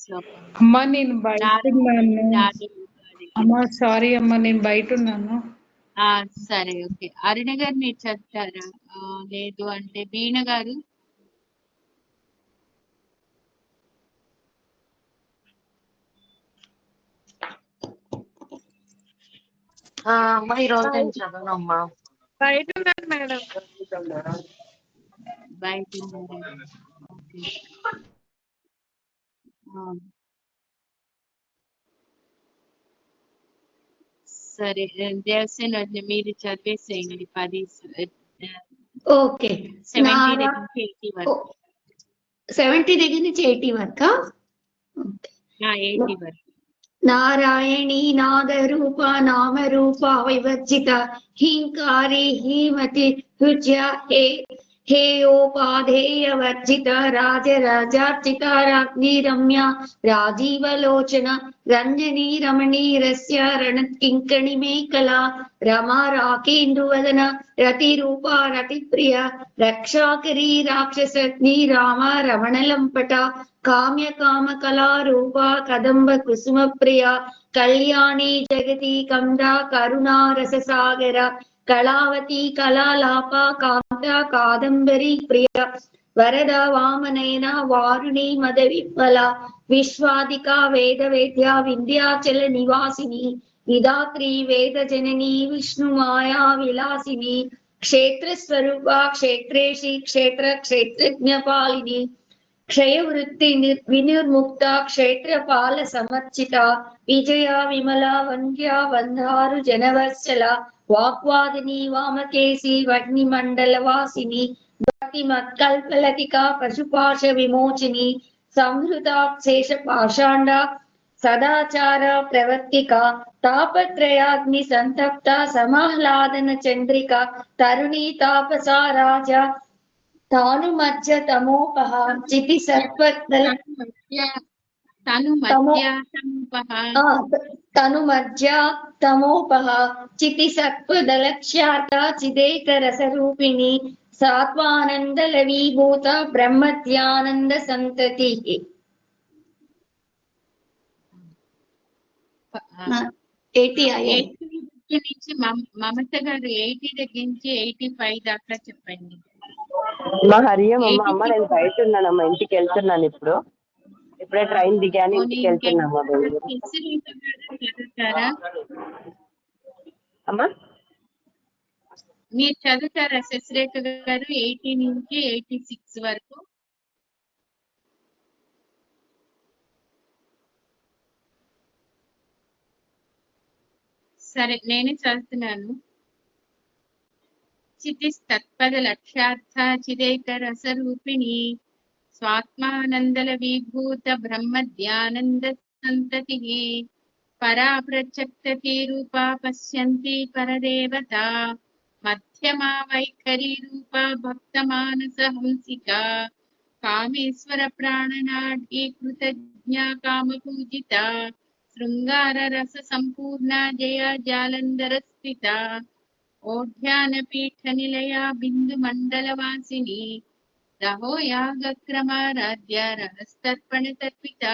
శ్లోకం అమ్మా నేను బయట ఉన్నాను. అమ్మా సారీ అమ్మా నేను బయట ఉన్నాను. సరే ఓకే. అరుణ గారు మీరు చదువుతారా? లేదు అంటే వీణ గారు. అమ్మా ఈరోజు నేను చదవనమ్మా. బయట ఉన్నాను మేడం. బయట ఉన్నారా? ఓకే. సరే దేవసేన మీరు చదివేసేయండి 10 ఓకే 70 దగ్గర నుంచి 80 వరకు. 70 దగ్గర నుంచి 80 వరకా? 80 వరకు. నారాయణీ నాదరూప నామరూప వివర్జిత హింకారి హీమతి హృజ్య హేయోపాధేయ వర్జిత రాజరాజార్చిత రాజ్ఞి రమ్య రాజీవలోచన రంజనీ రమణీరస్య రణకింకణి మేఖలా రమా రాకేంద్రువదన రతిరూప రతిప్రియ రక్షాకరీ రాక్షసగ్ని రామ రమణలంపట కామ్య కామ కళారూప కదంబ కుసుమ ప్రియ కళ్యాణి జగతి కంద కరుణా రస సాగర కళావతి కళాలాప కాంత కాదంబరి ప్రియ వరద వామనయన వారుణి మద విఫల విశ్వాదిక వేద వేద్య వింధ్యాచల నివాసిని విధాత్రి వేద జనని విష్ణు మాయా విలాసిని క్షేత్ర స్వరూప క్షేత్రేషి క్షేత్ర క్షేత్రజ్ఞ పాలిని క్షయవృత్తి వినిర్ముక్త క్షేత్రపాల సమర్చిత విజయ విమల వంద్య వందారు జనవత్సల వాగ్వాదిని వామకేశి వగ్ని మండల వాసిని భక్తి మత్కల్పలతిక పశుపాశ విమోచిని సంహృత శేష పాషాండ సదాచార ప్రవర్తిక తాపత్రయాగ్ని సంతప్త సమాహ్లాదన చంద్రిక తరుణీ తాపసా రాజ తాను మధ్య తమోపహ చితి సర్వదల తను మధ్య తమోపహ చితి సత్వదలక్ష్యాత చిదేక రసరూపిణి సాత్వానంద లవీభూత బ్రహ్మధ్యానంద సంతతి. 80 నుంచి మమత గారు 80 దగ్గర నుంచి 85 దాకా చెప్పండి. హరియం అమ్మ నేను బయట ఉన్నానమ్మా, ఇంటికి వెళ్తున్నాను. ఇప్పుడే ట్రైన్ దిగాను, ఇంటికి వెళ్తున్నామ్మా. అమ్మా మీరు చదువుతారా శశిరేఖ గారు 80 నుంచి 86 వరకు? సరే నేనే చదువుతున్నాను. చితిస్తత్పద లక్ష్యార్థ చిదేక రసరూపిణి స్వాత్మానందల విభూత బ్రహ్మ ధ్యానంద సంతతి పరా ప్రత్యక్తీ రూపా పశ్యంతి పరదేవత మధ్యమా వైఖరి రూపా భక్త మానస హంసిక కామేశ్వర ప్రాణనాఢీ కృతజ్ఞ కామపూజిత శృంగార రస సంపూర్ణ జయ జాలంధర స్థిత ఓఢ్యాన పీఠ నిలయ బిందు మండల వాసిని దహో యాగక్రమారాధ్య రహస్తర్పణ తర్పిత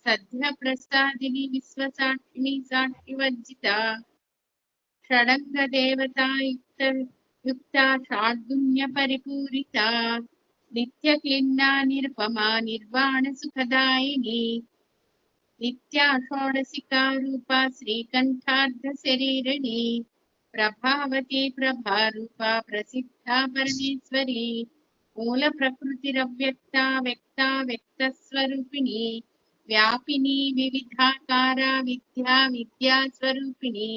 సద్య ప్రసాదిని విశ్వసాక్షిణి సాక్షి వర్జిత షడంగ దేవతా యుక్త షాడ్గుణ్య పరిపూరిత నిత్య క్లిన్నా నిరుపమా నిర్వాణ సుఖదాయిని నిత్యా షోడశికా రూపా శ్రీకంఠార్ధ శరీరిణి ప్రభావతి ప్రభారూపా ప్రసిద్ధా పరమేశ్వరి మూల ప్రకృతిరవ్యక్త వ్యక్త వ్యక్త స్వరూపిణి వ్యాపిని వివిధాకార విద్యా విద్యా స్వరూపిణి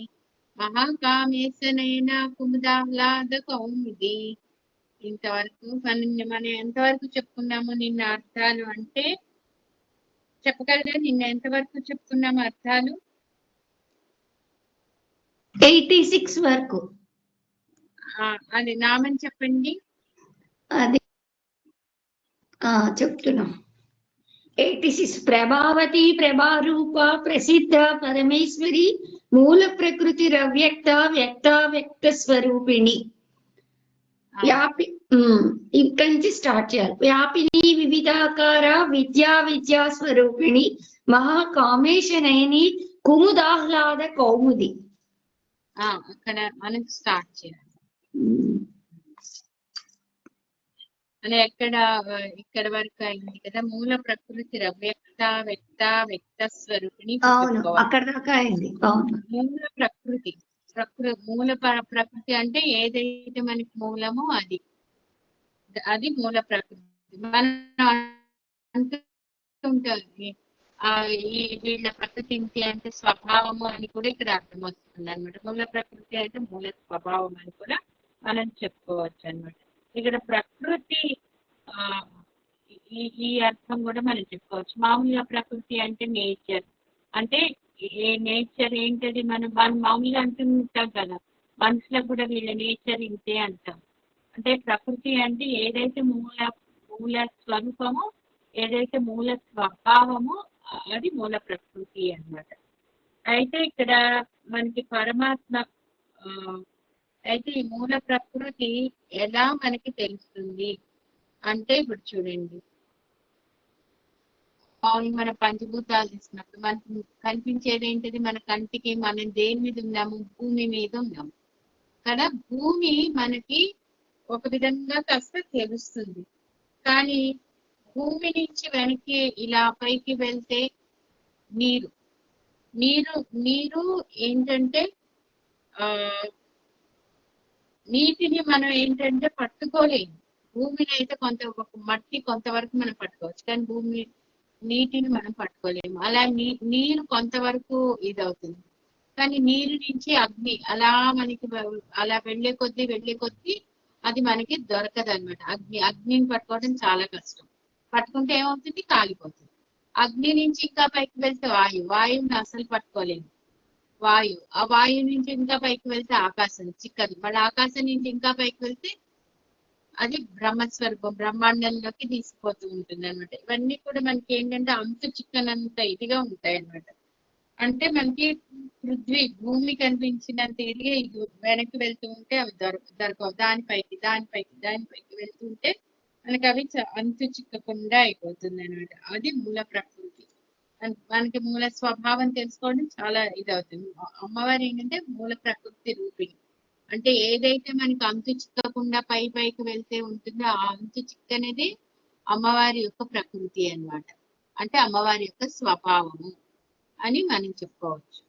మహాకామేశనైన కుముదాహ్లాద కౌముది. ఇంతవరకు మనం ఎంతవరకు చెప్పుకున్నాము నిన్న అర్థాలు అంటే చెప్పగలరా? నిన్న ఎంతవరకు చెప్పుకున్నాము అర్థాలు? 86 వరకు. అది నామని చెప్పండి. అది చెప్తున్నా. 86 ప్రభావతి ప్రభారూప ప్రసిద్ధ పరమేశ్వరి మూల ప్రకృతి రవ్యక్త వ్యక్త వ్యక్త స్వరూపిణి ఇక్కడి నుంచి స్టార్ట్ చేయాలి. వ్యాపిని వివిధాకార విద్యా స్వరూపిణి మహాకామేశనయని కుముదాహ్లాద కౌముది. అక్కడ మనం స్టార్ట్ చేయాలి. అలా ఇక్కడ వరకు అయింది కదా. మూల ప్రకృతి వ్యక్త వ్యక్త స్వరూపిణి. అవును, అక్కడ దాకా అయింది. అవును, మూల ప్రకృతి మూల ప్రకృతి అంటే ఏదైతే మనకి మూలమో అది మూల ప్రకృతి. మనం అంటుంటుంది వీళ్ళ ప్రకృతి ఇంటి అంటే స్వభావము అని కూడా ఇక్కడ అర్థం వస్తుంది అనమాట. మూల ప్రకృతి అంటే మూల స్వభావం అని కూడా మనం చెప్పుకోవచ్చు అనమాట. ఇక్కడ ప్రకృతి ఈ అర్థం కూడా మనం చెప్పుకోవచ్చు. మామూలుగా ప్రకృతి అంటే నేచర్, అంటే నేచర్ ఏంటది, మనం మామూలుగా అంటుంటాం కదా, మనుషులకు కూడా వీళ్ళ నేచర్ ఇంతే అంటాం. అంటే ప్రకృతి అంటే ఏదైతే మూల స్వరూపమో, ఏదైతే మూల స్వభావమో అది మూల ప్రకృతి అన్నమాట. అయితే ఇక్కడ మనకి పరమాత్మ అయితే ఈ మూల ప్రకృతి ఎలా మనకి తెలుస్తుంది అంటే, ఇప్పుడు చూడండి, మన పంచభూతాలు తీసుకున్నప్పుడు మనకి కనిపించేది ఏంటిది, మన కంటికి మనం దేని మీద ఉన్నాము, భూమి మీద ఉన్నాము కదా. భూమి మనకి ఒక విధంగా కాస్త తెలుస్తుంది, కానీ భూమి నుంచి వెనక్కి ఇలా పైకి వెళ్తే నీరు ఏంటంటే నీటిని మనం ఏంటంటే పట్టుకోలేము. భూమిని అయితే మట్టి కొంతవరకు మనం పట్టుకోవచ్చు, కానీ నీటిని మనం పట్టుకోలేము. అలా నీరు కొంతవరకు ఇదవుతుంది, కానీ నీరు నుంచి అగ్ని అలా మనకి అలా వెళ్ళే కొద్దీ అది మనకి దొరకదు అనమాట. అగ్నిని పట్టుకోవడం చాలా కష్టం. పట్టుకుంటే ఏమవుతుంది, కాలిపోతుంది. అగ్ని నుంచి ఇంకా పైకి వెళ్తే వాయువుని అసలు పట్టుకోలేము. ఆ వాయువు నుంచి ఇంకా పైకి వెళ్తే ఆకాశం చిక్కదు. మళ్ళీ ఆకాశం నుంచి ఇంకా పైకి వెళ్తే అది బ్రహ్మస్వరూపం, బ్రహ్మాండంలోకి తీసుకుపోతూ ఉంటుంది అనమాట. ఇవన్నీ కూడా మనకి ఏంటంటే అంతు చిక్కనంత ఇదిగా ఉంటాయి అనమాట. అంటే మనకి భూమి కనిపించినంత ఇదిగా వెనక్కి వెళ్తూ ఉంటే అవి దొరకవు. దానిపైకి వెళ్తూ ఉంటే మనకి అవి అంతు చిక్కకుండా అయిపోతుంది అనమాట. అది మూల ప్రకృతి. మనకి మూల స్వభావం తెలుసుకోవడం చాలా ఇదవుతుంది. అమ్మవారు ఏంటంటే మూల ప్రకృతి రూపిణి. అంటే ఏదైతే మనకి అంతు చిక్కకుండా పైకి వెళ్తే ఉంటుందో ఆ అంతు చిక్కనేది అమ్మవారి యొక్క ప్రకృతి అన్నమాట. అంటే అమ్మవారి యొక్క స్వభావము అని మనం చెప్పుకోవచ్చు.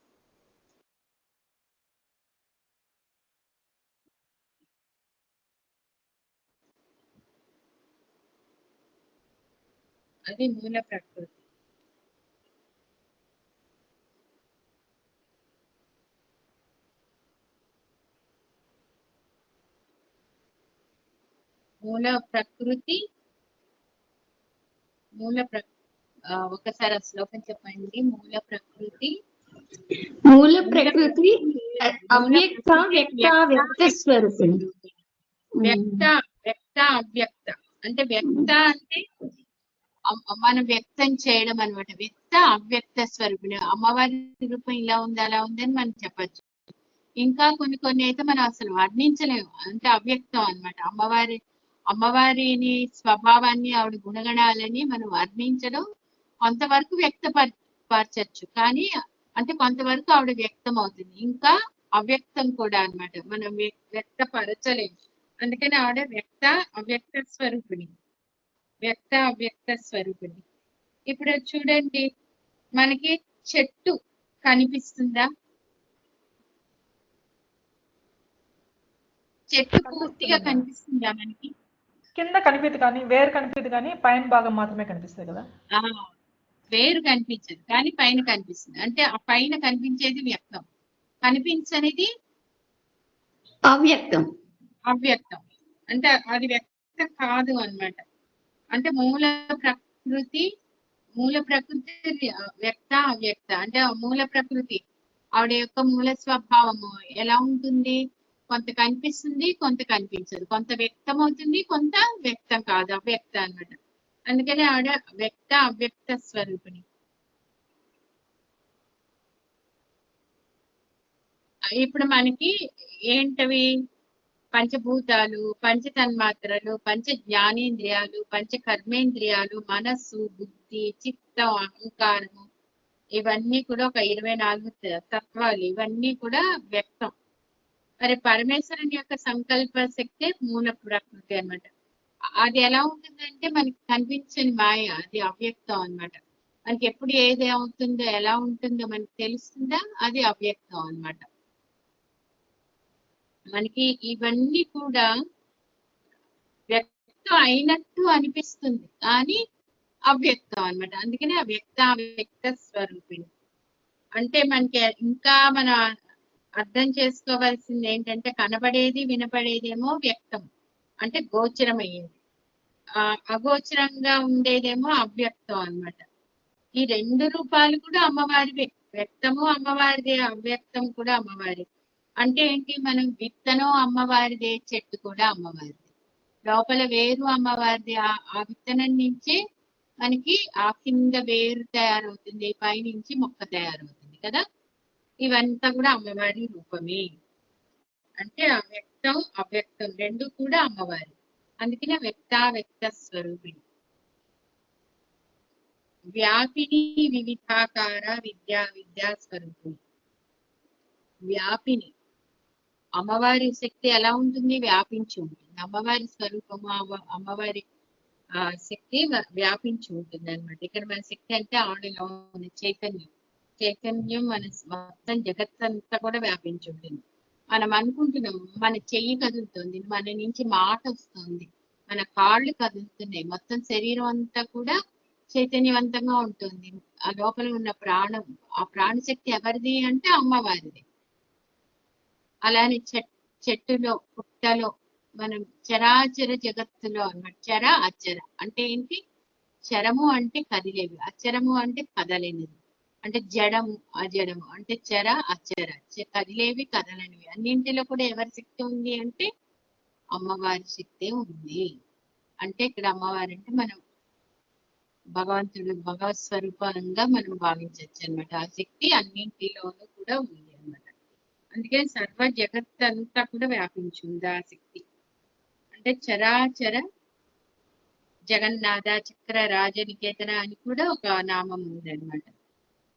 అది మూల ప్రకృతి. ఒకసారి ఆ శ్లోకం చెప్పండి. మూల ప్రకృతి అవ్యక్త వ్యక్త స్వరూపిణి. వ్యక్త అవ్యక్త అంటే వ్యక్త అంటే మనం వ్యక్తం చేయడం అనమాట. వ్యక్త అవ్యక్త స్వరూపిణి. అమ్మవారి రూపం ఇలా ఉంది అలా ఉందని మనం చెప్పచ్చు. ఇంకా కొన్ని అయితే మనం అసలు వర్ణించలేము, అంటే అవ్యక్తం అనమాట. అమ్మవారిని స్వభావాన్ని, ఆవిడ గుణగణాలని మనం వర్ణించడం కొంతవరకు వ్యక్తపరచచ్చు, కానీ అంటే కొంతవరకు ఆవిడ వ్యక్తం అవుతుంది. ఇంకా అవ్యక్తం కూడా అన్నమాట, మనం వ్యక్తపరచలేము. అందుకని ఆవిడ అవ్యక్త స్వరూపిణి. ఇప్పుడు చూడండి, మనకి చెట్టు కనిపిస్తుందా? చెట్టు పూర్తిగా కనిపిస్తుందా మనకి? కింద కనిపిస్తుంది కానీ, వేరు కనిపిస్తుంది కానీ పైన భాగం మాత్రమే కనిపిస్తుంది కదా. వేరు కనిపించదు కానీ పైన కనిపిస్తుంది. అంటే ఆ పైన కనిపించేది వ్యక్తం, కనిపించనిది అవ్యక్తం. అంటే అది వ్యక్తం కాదు అన్నమాట. అంటే మూల ప్రకృతి వ్యక్త అవ్యక్త. అంటే మూల ప్రకృతి ఆవిడ యొక్క మూల స్వభావము ఎలా ఉంటుంది, కొంత కనిపిస్తుంది, కొంత కనిపించదు, కొంత వ్యక్తం అవుతుంది, కొంత వ్యక్తం కాదు, అవ్యక్త అన్నమాట. అందుకని ఆవిడ అవ్యక్త స్వరూపిణి. ఇప్పుడు మనకి ఏంటవి పంచభూతాలు, పంచ తన్మాత్రలు, పంచ జ్ఞానేంద్రియాలు, పంచ కర్మేంద్రియాలు, మనస్సు, బుద్ధి, చిత్తం, అహంకారము, ఇవన్నీ కూడా ఒక 24 తత్వాలు. ఇవన్నీ కూడా వ్యక్తం. మరి పరమేశ్వరుని యొక్క సంకల్ప శక్తి మూల ప్రకృతి అన్నమాట. అది ఎలా ఉంటుందంటే మనకి కనిపించని మాయ, అది అవ్యక్తం అన్నమాట. మనకి ఎప్పుడు ఏది అవుతుందో ఎలా ఉంటుందో మనకి తెలుస్తుందా, అది అవ్యక్తం అన్నమాట. మనకి ఇవన్నీ కూడా వ్యక్తం అయినట్టు అనిపిస్తుంది కానీ అవ్యక్తం అన్నమాట. అందుకనే అవ్యక్త స్వరూపిణి. అంటే మనకి ఇంకా మనం అర్థం చేసుకోవాల్సింది ఏంటంటే కనబడేది వినపడేదేమో వ్యక్తం అంటే గోచరమయ్యేది, అగోచరంగా ఉండేదేమో అవ్యక్తం అన్నమాట. ఈ 2 రూపాలు కూడా అమ్మవారివే. వ్యక్తము అమ్మవారిదే, అవ్యక్తం కూడా అమ్మవారి. అంటే ఏంటి, మనం విత్తనం అమ్మవారిదే, చెట్టు కూడా అమ్మవారిదే. లోపల వేరు అమ్మవారిది. ఆ విత్తనం నుంచే మనకి ఆ కింద వేరు తయారవుతుంది, పైనుంచి మొక్క తయారవుతుంది కదా. ఇవంతా కూడా అమ్మవారి రూపమే. అంటే అవ్యక్తం అవ్యక్తం రెండు కూడా అమ్మవారి. అందుకనే వ్యక్త స్వరూపిణి. వ్యాపిని వివిధాకార విద్యా స్వరూపిణి. వ్యాపిని అమ్మవారి శక్తి ఎలా ఉంటుంది, వ్యాపించి ఉంటుంది. అమ్మవారి స్వరూపము అమ్మవారి శక్తి వ్యాపించి ఉంటుంది అనమాట. ఇక్కడ మన శక్తి అంటే ఆడలో చైతన్యం. చైతన్యం మన మొత్తం జగత్తంతా కూడా వ్యాపించి ఉంటుంది. మనం అనుకుంటున్నాం మన చెయ్యి కదులుతుంది, మన నుంచి మాట వస్తుంది, మన కాళ్ళు కదులుతున్నాయి, మొత్తం శరీరం అంతా కూడా చైతన్యవంతంగా ఉంటుంది. ఆ లోపల ఉన్న ప్రాణం, ఆ ప్రాణశక్తి ఎవరిది అంటే అమ్మవారిది. అలానే చెట్టులో పుట్టలో మనం చరాచర జగత్తులో అన్నమాట. చర అచర అంటే ఏంటి, చరము అంటే కదిలేవి, అచరము అంటే కదలేనిది. అంటే జడము అజడము అంటే చర అచర, కదిలేవి కదలనివి. అన్నింటిలో కూడా ఎవరి శక్తి ఉంది అంటే అమ్మవారి శక్తే ఉంది. అంటే ఇక్కడ అమ్మవారి అంటే మనం భగవంతుడు భగవత్ స్వరూపంగా మనం భావించవచ్చు అనమాట. ఆ శక్తి అన్నింటిలోనూ కూడా ఉంది అన్నమాట. అందుకే సర్వ జగత్ అంతా కూడా వ్యాపించింది ఆ శక్తి. అంటే చరాచర జగన్నాథ చక్ర రాజనికేతన అని కూడా ఒక నామం ఉంది అనమాట.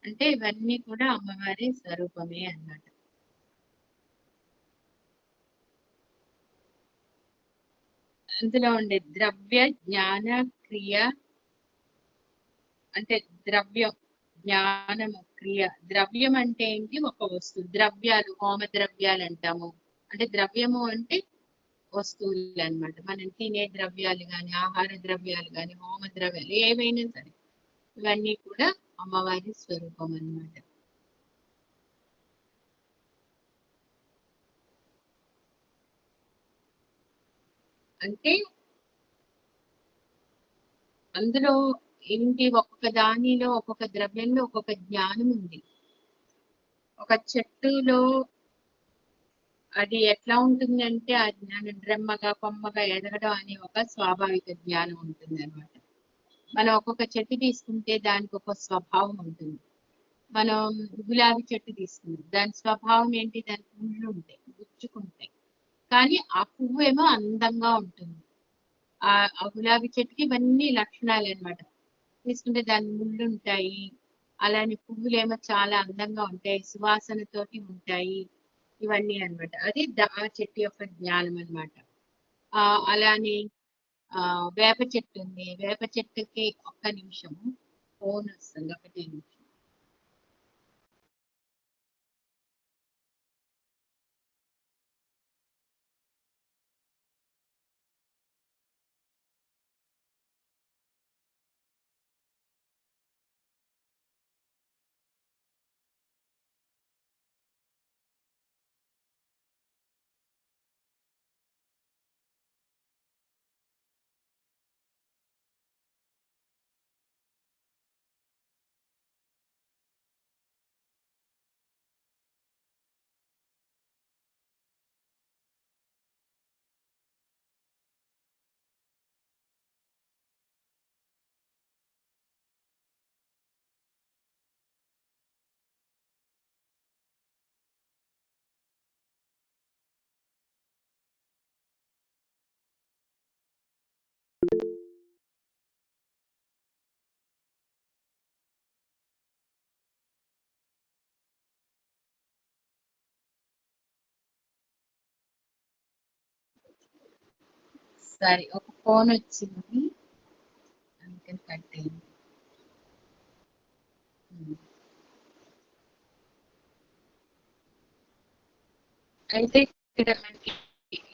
అంటే ఇవన్నీ కూడా అమ్మవారి స్వరూపమే అన్నమాట. అందులో ఉండే ద్రవ్య జ్ఞాన క్రియ అంటే ద్రవ్యం జ్ఞానము క్రియ. ద్రవ్యం అంటే ఏంటి, ఒక వస్తువు. ద్రవ్యాలు హోమ ద్రవ్యాలు అంటాము. అంటే ద్రవ్యము అంటే వస్తువులు అన్నమాట. మనం తినే ద్రవ్యాలు కానీ, ఆహార ద్రవ్యాలు కానీ, హోమ ద్రవ్యాలు ఏవైనా సరే ఇవన్నీ కూడా అమ్మవారి స్వరూపం అన్నమాట. అంటే అందులో ఏంటి, ఒక్కొక్క దానిలో ఒక్కొక్క ద్రవ్యంలో ఒక్కొక్క జ్ఞానం ఉంది. ఒక చెట్టులో అది ఎట్లా ఉంటుంది అంటే ఆ జ్ఞానం డ్రమ్మగా కొమ్మగా ఎదగడం అనే ఒక స్వాభావిక జ్ఞానం ఉంటుంది అనమాట. మనం ఒక్కొక్క చెట్టు తీసుకుంటే దానికి ఒక స్వభావం ఉంటుంది. మనం గులాబీ చెట్టు తీసుకుంటాం, దాని స్వభావం ఏంటి, దానికి ముళ్ళు ఉంటాయి, గుచ్చుకుంటాయి. కానీ ఆ పువ్వు ఏమో అందంగా ఉంటుంది. ఆ గులాబీ చెట్టుకి ఇవన్నీ లక్షణాలు అన్నమాట. తీసుకుంటే దాని ముళ్ళు ఉంటాయి, అలానే పువ్వులేమో చాలా అందంగా ఉంటాయి, సువాసనతోటి ఉంటాయి, ఇవన్నీ అన్నమాట. అది ఆ చెట్టు యొక్క జ్ఞానం అన్నమాట. అలానే వేప చెట్టు ఉంది. వేప చెట్టుకి ఒక్క నిమిషం ఫోన్ వస్తుంది, ఒకటే నిమిషం. సారీ, ఒక ఫోన్ వచ్చింది అందుకని కట్ అయింది. అయితే ఇక్కడ మనకి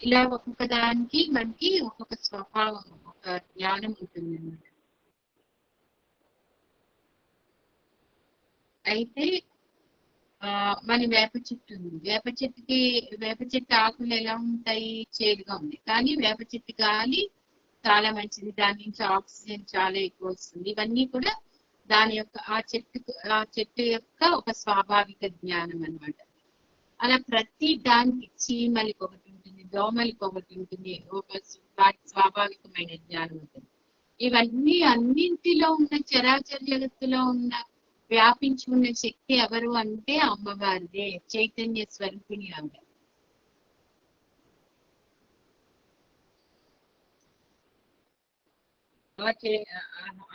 ఇలా ఒక్కొక్క దానికి మనకి ఒక్కొక్క స్వభావం, ఒక జ్ఞానం ఉంటుంది అన్నమాట. అయితే మన వేప చెట్టు ఉంది. వేప చెట్టు ఆకులు ఎలా ఉంటాయి? చేదుగా ఉంది. కానీ వేప చెట్టు గాలి చాలా మంచిది, దాని నుంచి ఆక్సిజన్ చాలా ఎక్కువ వస్తుంది. ఇవన్నీ కూడా దాని యొక్క ఆ చెట్టు యొక్క ఒక స్వాభావిక జ్ఞానం అన్నమాట. అలా ప్రతి దానికి చీమలకి ఒకటి ఉంటుంది, దోమలకి ఒకటి ఉంటుంది, వాటి స్వాభావికమైన జ్ఞానం ఉంటుంది. ఇవన్నీ అన్నింటిలో ఉన్న చరాచర జగత్తులో ఉన్న వ్యాపించి ఉన్న శక్తి ఎవరు అంటే అమ్మవారిదే, చైతన్య స్వరూపిణి ఆవిడ.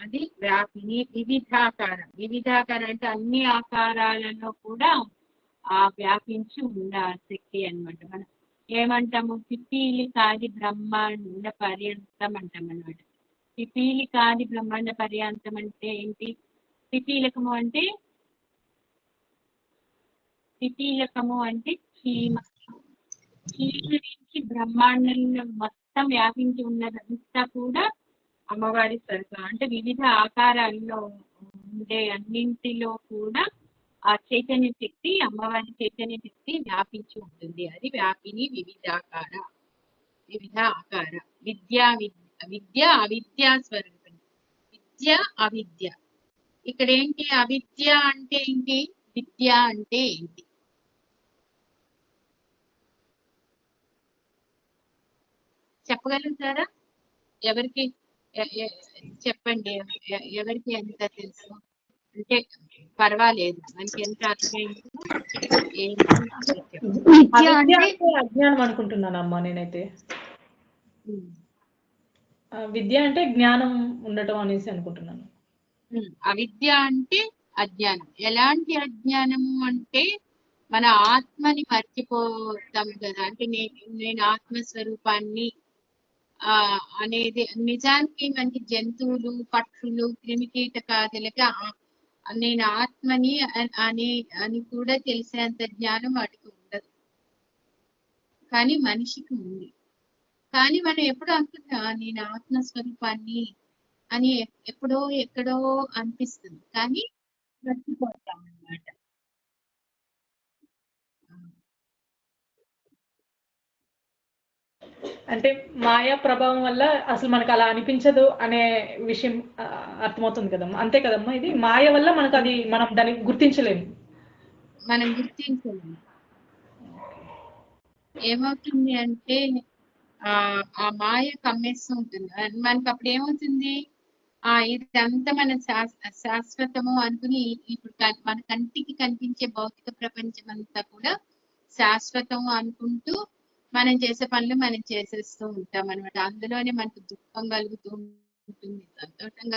అది వ్యాపిని. వివిధాకారం అంటే అన్ని ఆకారాలలో కూడా వ్యాపించి ఉన్న శక్తి అన్నమాట. మనం ఏమంటాము? పిపీలి కాది బ్రహ్మాండ పర్యంతం అంటాం అన్నమాట. పిపీలి కాది బ్రహ్మాండ పర్యంతం అంటే ఏంటి? పిపీలకము అంటే చీమ నుంచి బ్రహ్మాండంలో మొత్తం వ్యాపించి ఉన్నదంతా కూడా అమ్మవారి స్వరూపం. అంటే వివిధ ఆకారాల్లో ఉండే అన్నింటిలో కూడా ఆ చైతన్య శక్తి, అమ్మవారి చైతన్య శక్తి వ్యాపించి ఉంటుంది. అది వ్యాపిని వివిధ ఆకార. విద్య అవిద్యా స్వరూపం. విద్య అవిద్య. ఇక్కడ ఏంటి? అవిద్య అంటే ఏంటి? విద్య అంటే ఏంటి? చెప్పగలుగుతారా? ఎవరికి చెప్పండి, ఎవరికి ఎంత తెలుసు అంటే పర్వాలేదు, మనకి ఎంత అర్థమైంది. అజ్ఞానం అనుకుంటున్నానమ్మా నేనైతే. విద్య అంటే జ్ఞానం ఉండటం అనేసి అనుకుంటున్నాను. అవిద్య అంటే అజ్ఞానం. ఎలాంటి అజ్ఞానము అంటే మన ఆత్మని మర్చిపోతాం కదా. అంటే నేను ఆత్మస్వరూపాన్ని అనేది నిజానికి మనకి జంతువులు, పక్షులు, క్రిమికీటకాదులకి నేను ఆత్మని అని కూడా తెలిసేంత జ్ఞానం వాటికి ఉండదు, కానీ మనిషికి ఉంది. కానీ మనం ఎప్పుడు అనుకుంటా నేను ఆత్మస్వరూపాన్ని అని ఎప్పుడో ఎక్కడో అనిపిస్తుంది, కానీ మర్చిపోతాం అన్నమాట. అంటే మాయా ప్రభావం వల్ల అసలు మనకు అలా అనిపించదు అనే విషయం అర్థమవుతుంది కదమ్మా. అంతే కదమ్మా, ఇది మాయ వల్ల మనకు అది మనం దాన్ని గుర్తించలేము. ఏమవుతుంది అంటే ఆ మాయ కమ్మేస్తూ ఉంటుంది మనకి. అప్పుడు ఏమవుతుంది? ఇదంతా మన శాశ్వతము అనుకుని ఇప్పుడు మన కంటికి కనిపించే భౌతిక ప్రపంచం అంతా కూడా శాశ్వతము అనుకుంటూ మనం చేసే పనులు మనం చేసేస్తూ ఉంటాం అనమాట. అందులోనే మనకు దుఃఖం కలుగుతూ ఉంటుంది, సంతోషం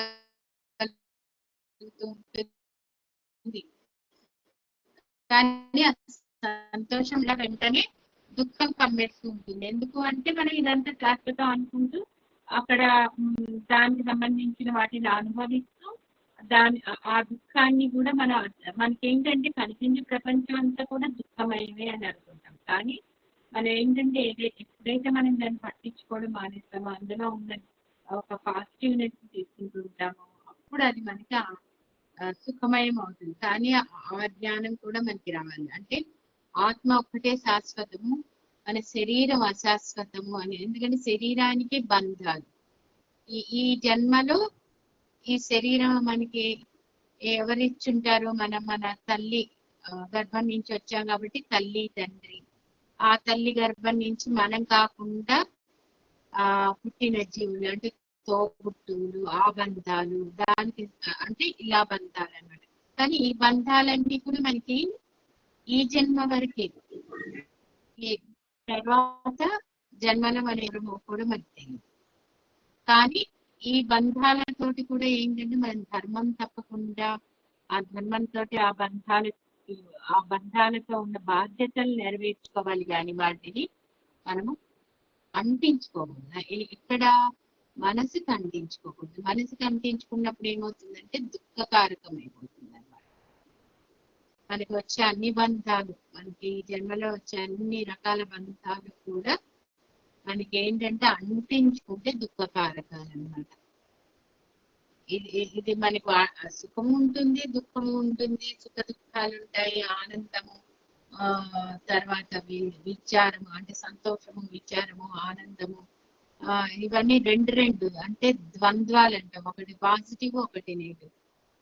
కలుగుతూ ఉంటుంది. కానీ సంతోషంలో వెంటనే దుఃఖం కమ్మేస్తూ ఉంటుంది. ఎందుకు అంటే మనం ఇదంతా శాశ్వతం అనుకుంటూ అక్కడ దానికి సంబంధించిన వాటిని అనుభవిస్తూ ఆ దుఃఖాన్ని కూడా మనకేంటంటే కనిపించే ప్రపంచం అంతా కూడా దుఃఖమయమే అని అనుకుంటాం. కానీ మనం ఏంటంటే ఎప్పుడైతే మనం దాన్ని పట్టించుకోవడం మానేస్తామో, అందులో ఉన్న ఒక పాజిటివ్నెస్ తీసుకుంటూ ఉంటామో, అప్పుడు అది మనకి సుఖమయం అవుతుంది. కానీ ఆ జ్ఞానం కూడా మనకి రావాలి. అంటే ఆత్మ ఒక్కటే శాశ్వతము, మన శరీరం అశాశ్వతము అని. ఎందుకంటే శరీరానికి బంధాలు. ఈ జన్మలో ఈ శరీరం మనకి ఎవరిచ్చుంటారో మన తల్లి గర్భం నుంచి వచ్చాం కాబట్టి తల్లి తండ్రి, ఆ తల్లి గర్భం నుంచి మనం కాకుండా పుట్టిన జీవులు అంటే తోబుట్టువులు, ఆ బంధాలు, దానికి అంటే ఇలా బంధాలు అన్నమాట. కానీ ఈ బంధాలన్నీ కూడా మనకి ఈ జన్మ వరకే, ఈ తర్వాత జన్మలో మనమో కూడా మనకి తెలియదు. కానీ ఈ బంధాలతోటి కూడా ఏంటంటే మనం ధర్మం తప్పకుండా ఆ ధర్మంతో ఆ బంధాలతో ఉన్న బాధ్యతలు నెరవేర్చుకోవాలి. కానీ వాటిని మనము అంటించుకోకూడదు. ఇక్కడ మనసుకు అంటించుకోకూడదు. మనసుకు అంటించుకున్నప్పుడు ఏమవుతుందంటే దుఃఖకారకం అయిపోతుంది అనమాట. మనకి వచ్చే అన్ని బంధాలు, మనకి ఈ జన్మలో వచ్చే అన్ని రకాల బంధాలు కూడా మనకి ఏంటంటే అంటించుకుంటే దుఃఖకారకాలు అనమాట. ఇది మనకు సుఖం ఉంటుంది, దుఃఖం ఉంటుంది, సుఖ దుఃఖాలు ఉంటాయి, ఆనందము, తర్వాత విచారము అంటే సంతోషము, విచారము, ఆనందము, ఇవన్నీ రెండు అంటే ద్వంద్వాలు అంటాం. ఒకటి పాజిటివ్, ఒకటి నెగిటివ్.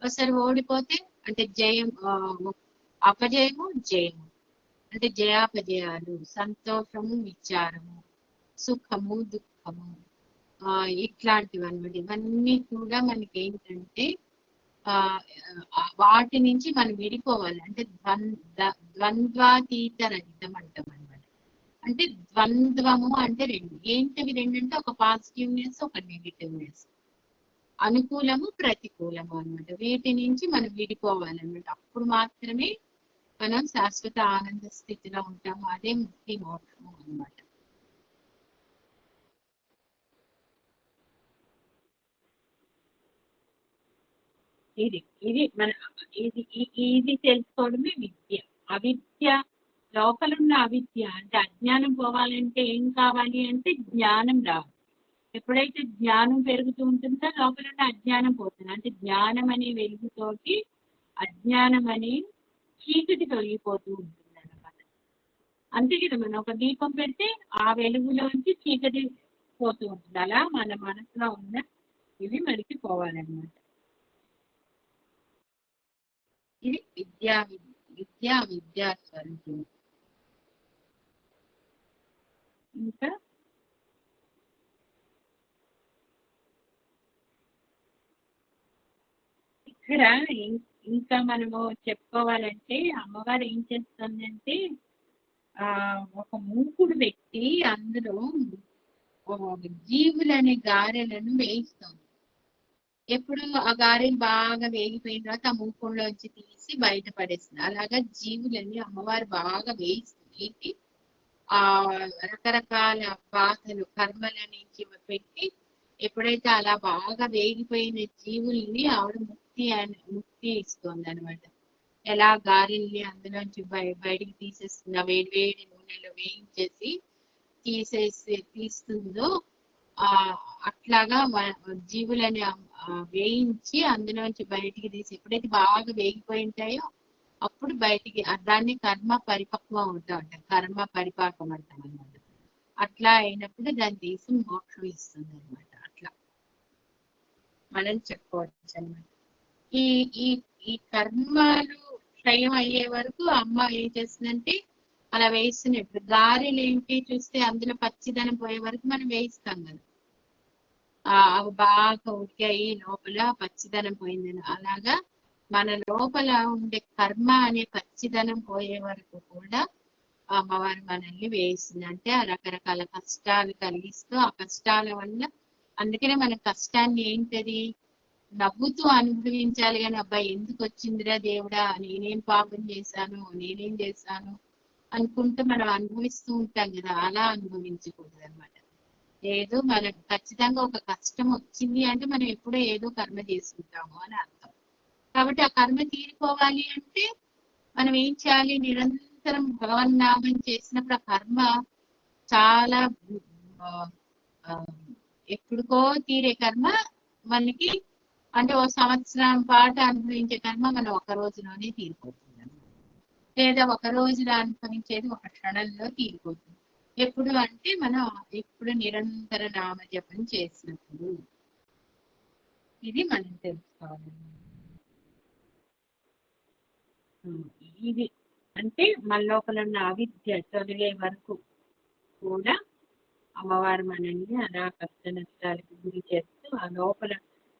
ఒకసారి ఓడిపోతే అంటే జయం, అపజయము, జయము అంటే జయాపజయాలు, సంతోషము, విచారము, సుఖము, దుఃఖము, ఇట్లాంటివి అన్నమాట. ఇవన్నీ కూడా మనకి ఏంటంటే వాటి నుంచి మనం విడిపోవాలి. అంటే ద్వంద్వాతీత రహితం అంటాం అనమాట. అంటే ద్వంద్వము అంటే రెండు. ఏంటివి రెండు అంటే ఒక పాజిటివ్నెస్, ఒక నెగిటివ్నెస్, అనుకూలము, ప్రతికూలము అన్నమాట. వీటి నుంచి మనం విడిపోవాలన్నమాట. అప్పుడు మాత్రమే మనం శాశ్వత ఆనంద స్థితిలో ఉంటాము. అదే ముక్తి మోక్షము అన్నమాట. ఇది మన ఇది తెలుసుకోవడమే విద్య. అవిద్య, లోపలున్న అవిద్య అంటే అజ్ఞానం పోవాలంటే ఏం కావాలి అంటే జ్ఞానం రావాలి. ఎప్పుడైతే జ్ఞానం పెరుగుతూ ఉంటుందో లోపలున్న అజ్ఞానం పోతుంది. అంటే జ్ఞానం అనే వెలుగుతోటి అజ్ఞానం అనే చీకటి తొలగిపోతూ ఉంటుంది అన్నమాట. అంతే కదా, మనం ఒక దీపం పెడితే ఆ వెలుగులోంచి చీకటి పోతూ ఉంటుంది. అలా మన మనసులో ఉన్న ఇవి మనకి పోవాలన్నమాట. ఇది విద్యా స్వరూపం. ఇంకా ఇక్కడ ఇంకా మనము చెప్పుకోవాలంటే అమ్మవారు ఏం చేస్తుందంటే ఒక మూకుడు పెట్టి అందులో జీవులనే గారెలను వేయిస్తుంది. ఎప్పుడు ఆ గారెలు బాగా వేగిపోయిన తర్వాత ఆ మూకుడులోంచి తీసి బయట పడేస్తుంది. అలాగా జీవులని అమ్మవారు బాగా వేయిస్తుంది. ఆ రకరకాల బాధలు, కర్మల నుంచి పెట్టి ఎప్పుడైతే అలా బాగా వేగిపోయిన జీవుల్ని ఆవిడ ముక్తి ఇస్తుంది అనమాట. ఎలా గారెల్ని అందులోంచి బయటికి తీసేస్తుంది, వేడి వేడి నూనెలో వేయించేసి తీస్తుందో అట్లాగా జీవులని వేయించి అందులోంచి బయటికి తీసి ఎప్పుడైతే బాగా వేగిపోయి ఉంటాయో అప్పుడు బయటికి దాన్ని కర్మ పరిపక్వం అవుతాం, కర్మ పరిపాకం అంటాం అనమాట. అట్లా అయినప్పుడు దాన్ని తీసి మోక్షం ఇస్తుంది అనమాట. అట్లా మనం చెప్పుకోవచ్చు అనమాట. ఈ కర్మలు క్షయం అయ్యే వరకు అమ్మ ఏం చేస్తుందంటే అలా వేస్తున్నప్పుడు గారెలు ఏంటి చూస్తే అందులో పచ్చిదనం పోయే వరకు మనం వేయిస్తాం కదా, అవి బాగా ఉడికాయి లోపల పచ్చిదనం పోయిందని. అలాగా మన లోపల ఉండే కర్మ అనే పచ్చిదనం పోయే వరకు కూడా అమ్మవారు మనల్ని వేయిస్తుంది. అంటే ఆ రకరకాల కష్టాలు కలిగిస్తూ ఆ కష్టాల వల్ల, అందుకనే మన కష్టాన్ని ఏంటది నవ్వుతూ అనుభవించాలి కానీ అబ్బాయి ఎందుకు వచ్చిందిరా దేవుడా, నేనేం పాపం చేశాను, నేనేం చేశాను అనుకుంటూ మనం అనుభవిస్తూ ఉంటాం కదా, అలా అనుభవించకూడదు అనమాట. ఏదో మనకు ఖచ్చితంగా ఒక కష్టం వచ్చింది అంటే మనం ఎప్పుడో ఏదో కర్మ చేసుకుంటాము అని అర్థం. కాబట్టి ఆ కర్మ తీరిపోవాలి అంటే మనం ఏం చేయాలి, నిరంతరం భగవన్నామం చేసినప్పుడు ఆ కర్మ చాలా ఎప్పుడుకో తీరే కర్మ మనకి, అంటే ఓ సంవత్సరం పాటు అనుభవించే కర్మ మనం ఒక రోజులోనే తీరిపోతుంది, లేదా ఒక రోజులో అనుభవించేది ఒక క్షణంలో తీరిపోతుంది. ఎప్పుడు అంటే మనం ఎప్పుడు నిరంతర నామ జపం చేసినప్పుడు. ఇది మనం తెలుసుకోవాలి. ఇది అంటే మన లోపల ఉన్న అవిద్య తొలగే వరకు కూడా అమ్మవారు మనల్ని అలా కష్ట నష్టాలకు గురి చేస్తూ ఆ లోపల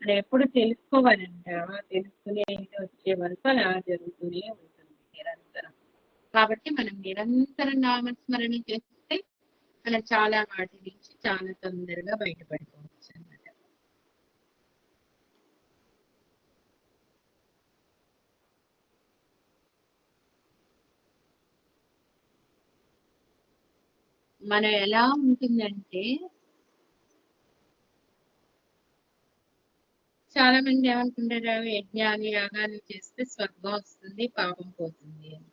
మనం ఎప్పుడు తెలుసుకోవాలంట, తెలుసుకునే వచ్చే వరకు అలా జరుగుతూనే ఉంటుంది నిరంతరం. కాబట్టి మనం నిరంతరం నామస్మరణ చేస్తే మనం చాలా వాటి నుంచి చాలా తొందరగా బయటపడిపోవచ్చు అన్నమాట. మనం ఎలా ఉంటుందంటే చాలా మంది ఏమనుకుంటారు, యజ్ఞాలు యాగాలు చేస్తే స్వర్గం వస్తుంది, పాపం పోతుంది అని.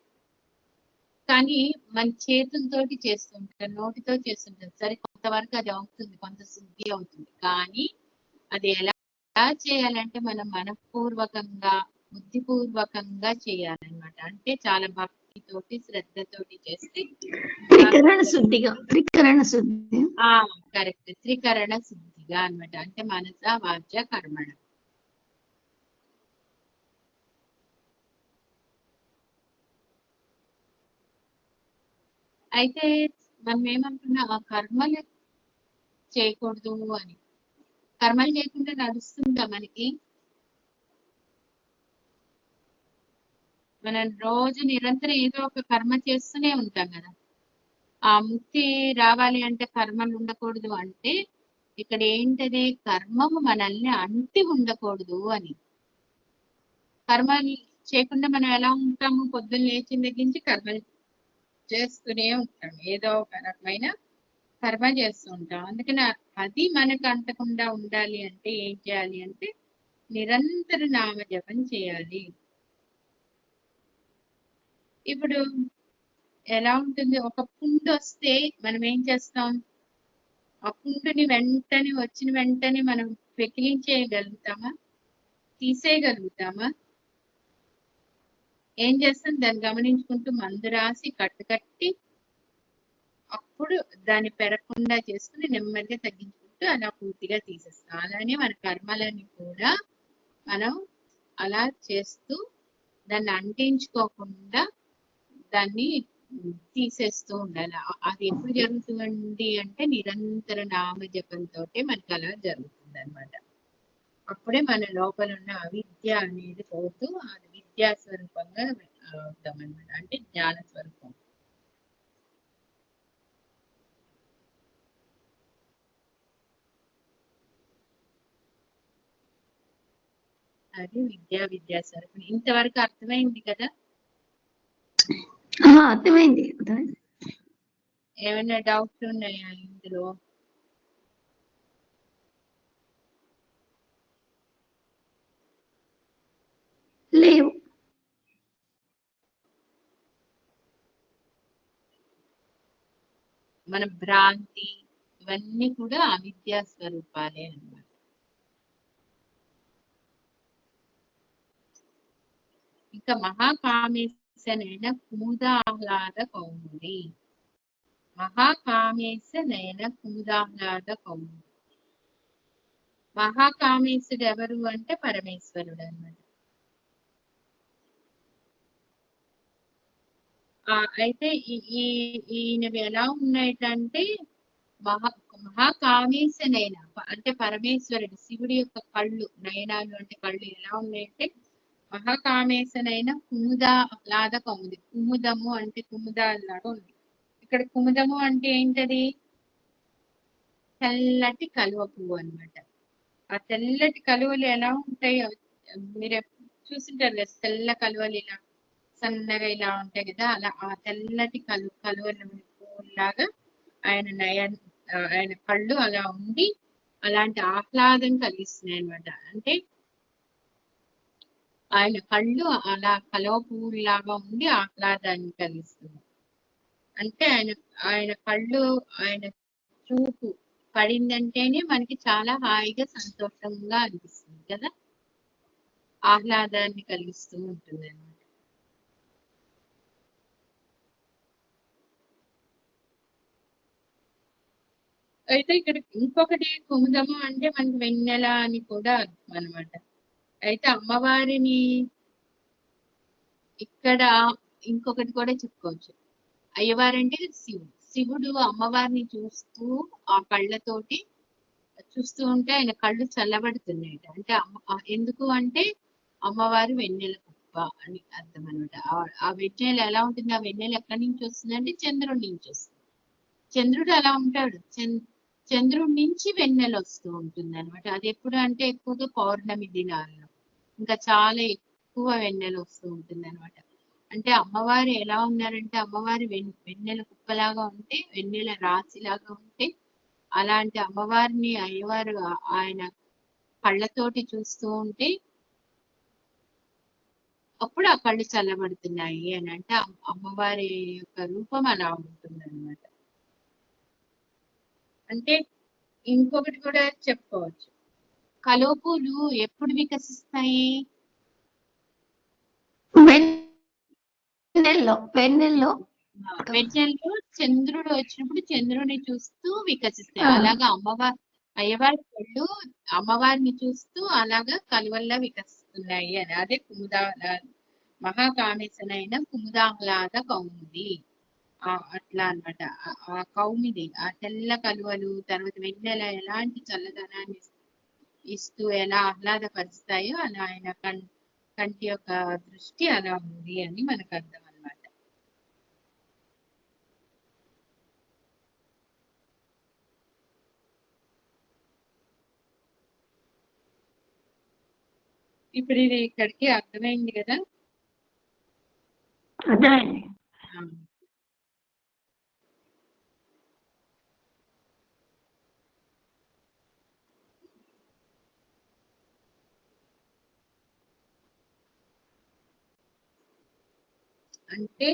కానీ మన చేతులతోటి చేస్తుంటాం, నోటితో చేస్తుంటాం. సరే కొంతవరకు అది అవుతుంది, కొంత శుద్ధి అవుతుంది. కానీ అది ఎలా చేయాలంటే మనం మనపూర్వకంగా బుద్ధిపూర్వకంగా చేయాలన్నమాట. అంటే చాలా భక్తితోటి శ్రద్ధతోటి చేస్తే త్రికరణ శుద్ధిగా కరెక్ట్, త్రికరణ శుద్ధిగా అన్నమాట. అంటే మనస వాచ కర్మణ. అయితే మనం ఏమనుకున్నా ఆ కర్మలు చేయకూడదు అని. కర్మలు చేయకుండా నడుస్తుందా మనకి? మనం రోజు నిరంతరం ఏదో ఒక కర్మ చేస్తూనే ఉంటాం కదా. ఆ ముక్తి రావాలి అంటే కర్మలు ఉండకూడదు అంటే ఇక్కడ ఏంటది, కర్మము మనల్ని అంటి ఉండకూడదు అని. కర్మలు చేయకుండా మనం ఎలా ఉంటాము, పొద్దున్న లేచిన దగ్గర నుంచి కర్మలు చేస్తూనే ఉంటాం, ఏదో ఒక రకమైన కర్మ చేస్తూ ఉంటాం. అందుకని అది మనకు అంటకుండా ఉండాలి అంటే ఏం చేయాలి అంటే నిరంతర నామ జపం చేయాలి. ఇప్పుడు ఎలా ఉంటుంది, ఒక పుండు వస్తే మనం ఏం చేస్తాం, ఆ పుండుని వచ్చిన వెంటనే మనం పెకిలించేయగలుగుతామా, తీసేయగలుగుతామా? ఏం చేస్తాం, దాన్ని గమనించుకుంటూ మందు రాసి కట్టి అప్పుడు దాన్ని పెరగకుండా చేసుకుని నెమ్మదిగా తగ్గించుకుంటూ అలా పూర్తిగా తీసేస్తాం. అలానే మన కర్మలని కూడా మనం అలా చేస్తూ దాన్ని అంటించుకోకుండా దాన్ని తీసేస్తూ ఉండాలి. అది ఎప్పుడు జరుగుతుంది అంటే నిరంతర నామ జపంతో మనకి అలా జరుగుతుంది అనమాట. అప్పుడే మన లోపల ఉన్న అవిద్య అనేది పోతూ అది విద్యా స్వరూపంగా అవుతాం అనమాట. అంటే జ్ఞాన స్వరూపం. అది విద్యా స్వరూపం. ఇంతవరకు అర్థమైంది కదా? అర్థమైంది. ఏమైనా డౌట్లు ఉన్నాయా ఇందులో? లేవు. మన భ్రాంతి ఇవన్నీ కూడా అవిద్యా స్వరూపాలే అన్నమాట. ఇంకా మహాకామేశనైన కుముదాహ్లాద కౌముది. మహాకామేశనైన కుముదాహ్లాద కౌముది. మహాకామేశుడు ఎవరు అంటే పరమేశ్వరుడు అన్నమాట. అయితే ఈయనవి ఎలా ఉన్నాయంటే మహాకామేశనైన అంటే పరమేశ్వరుడు శివుడి యొక్క కళ్ళు, నయనాలు అంటే కళ్ళు ఎలా ఉన్నాయంటే మహాకామేశనైన కుముదాహ్లాద కౌముది. కుముదము అంటే కుముదాలాగా ఉంది. ఇక్కడ కుముదము అంటే ఏంటది, తెల్లటి కలువ పువ్వు అన్నమాట. ఆ తెల్లటి కలువలు ఎలా ఉంటాయి, మీరు చూసింటారు కదా, తెల్ల కలువలు ఇలా సన్నగా ఇలా ఉంటాయి కదా, అలా ఆ తెల్లటి కలువల పువ్వులాగా ఆయన కళ్ళు అలా ఉండి అలాంటి ఆహ్లాదం కలిగిస్తున్నాయి అన్నమాట. అంటే ఆయన కళ్ళు అలా కలువ పువ్వులాగా ఉండి ఆహ్లాదాన్ని కలిగిస్తుంది. అంటే ఆయన కళ్ళు, ఆయన చూపు పడిందంటేనే మనకి చాలా హాయిగా సంతోషంగా అనిపిస్తుంది కదా, ఆహ్లాదాన్ని కలిగిస్తూ ఉంటుంది అన్నమాట. అయితే ఇక్కడ ఇంకొకటి కుముదము అంటే మనకి వెన్నెల అని కూడా అర్థం అనమాట. అయితే అమ్మవారిని ఇక్కడ ఇంకొకటి కూడా చెప్పుకోవచ్చు, అయ్యవారంటే శివుడు అమ్మవారిని చూస్తూ ఆ కళ్ళతోటి చూస్తూ ఉంటే ఆయన కళ్ళు చల్లబడుతున్నాయి. అంటే ఎందుకు అంటే అమ్మవారు వెన్నెల కుప్ప అని అర్థం అనమాట. ఆ వెన్నెల ఎలా ఉంటుంది, ఆ వెన్నెల ఎక్కడి నుంచి వస్తుంది అంటే చంద్రుడి నుంచి వస్తుంది. చంద్రుడు అలా ఉంటాడు, చంద్రుడి నుంచి వెన్నెల వస్తూ ఉంటుంది అనమాట. అది ఎప్పుడు అంటే ఎక్కువగా పౌర్ణమి దినాల్లో ఇంకా చాలా ఎక్కువ వెన్నెల వస్తూ ఉంటుంది అనమాట. అంటే అమ్మవారు ఎలా ఉన్నారంటే అమ్మవారి వెన్నెల కుప్పలాగా ఉంటే, వెన్నెల రాశిలాగా ఉంటే, అలాంటి అమ్మవారిని అయ్యవారు ఆయన కళ్ళతోటి చూస్తూ ఉంటే అప్పుడు ఆ కళ్ళు చల్లబడుతున్నాయి అని అంటే అమ్మవారి యొక్క రూపం అలా ఉంటుంది అనమాట. అంటే ఇంకొకటి కూడా చెప్పుకోవచ్చు, కలువ పూలు ఎప్పుడు వికసిస్తాయి? వెన్నెల్లో వెన్నెల్లో చంద్రుడు వచ్చినప్పుడు చంద్రుడిని చూస్తూ వికసిస్తాయి. అలాగా అయ్యవారి కళ్ళు అమ్మవారిని చూస్తూ అలాగా కలువల్లా వికసిస్తున్నాయి అని. అదే మహాకామేశనైన కుముదాహ్లాద కౌముది అట్లా అనమాట. ఆ కౌమిది ఆ తెల్ల కలువలు తర్వాత వెన్నెల ఎలాంటి చల్లదనాన్ని ఇస్తూ ఎలా ఆహ్లాదపరుస్తాయో అలా ఆయన కంటి యొక్క దృష్టి అలా ఉంది అని మనకు అర్థం అనమాట. ఇప్పుడు ఇది ఇక్కడికి అర్థమైంది కదా? అర్థమైంది. అంటే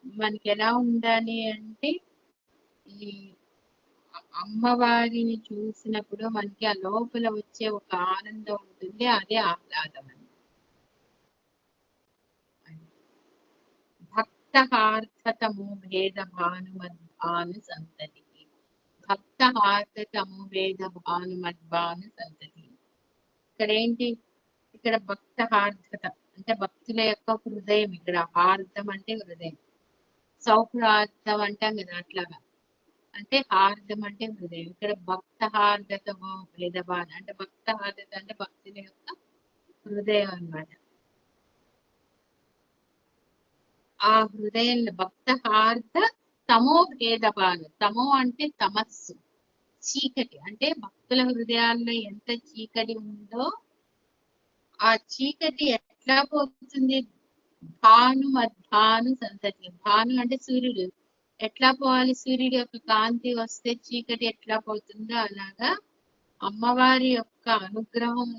మనకి ఎలా ఉండాలి అంటే ఈ అమ్మవారిని చూసినప్పుడు మనకి ఆ లోపల వచ్చే ఒక ఆనందం ఉంటుంది, అదే ఆహ్లాదం అని. భక్తహార్థతమో భేద భానుమద్భాను సంతతి, భక్తహార్థతమో భేద భానుమద్భాను సంతతి. ఇక్కడ ఏంటి? ఇక్కడ భక్తహార్థత అంటే భక్తుల యొక్క హృదయం. ఇక్కడ హార్థం అంటే హృదయం, సౌహృదం అంటాం కదా అట్లాగా. అంటే హార్దం అంటే హృదయం. ఇక్కడ భక్త హార్దతమో భేదభాన అంటే భక్త హార్దత అంటే భక్తుల యొక్క హృదయం అన్నమాట. ఆ హృదయంలో భక్త హార్ద తమో భేదభాను, తమో అంటే తమస్సు, చీకటి. అంటే భక్తుల హృదయాల్లో ఎంత చీకటి ఉందో ఆ చీకటి ఎట్లా పోతుంది? భాను మద్భాను సంతతి. భాను అంటే సూర్యుడు, ఎట్లా పోవాలి? సూర్యుడి యొక్క కాంతి వస్తే చీకటి ఎట్లా పోతుందో అలాగా అమ్మవారి యొక్క అనుగ్రహం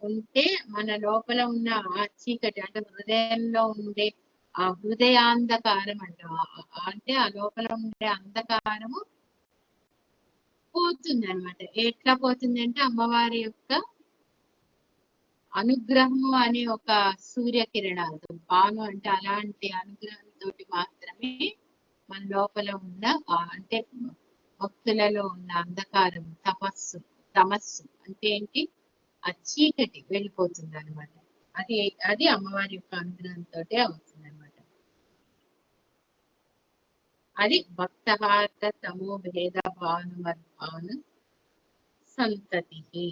ఉంటే మన లోపల ఉన్న ఆ చీకటి అంటే హృదయంలో ఉండే ఆ హృదయాంధకారం అంటే ఆ లోపల ఉండే అంధకారము పోతుంది అనమాట. ఎట్లా పోతుంది అంటే అమ్మవారి యొక్క అనుగ్రహము అనే ఒక సూర్యకిరణాలతో, భాను అంటే అలాంటి అనుగ్రహంతో మాత్రమే మన లోపల ఉన్న అంటే భక్తులలో ఉన్న అంధకారం తమస్సు అంటే ఏంటి? ఆ చీకటి వెళ్ళిపోతుంది అనమాట. అది అమ్మవారి యొక్క అనుగ్రహంతో అవుతుంది అనమాట. అది భక్తహార్ద తమో భేద భాను సంతతి.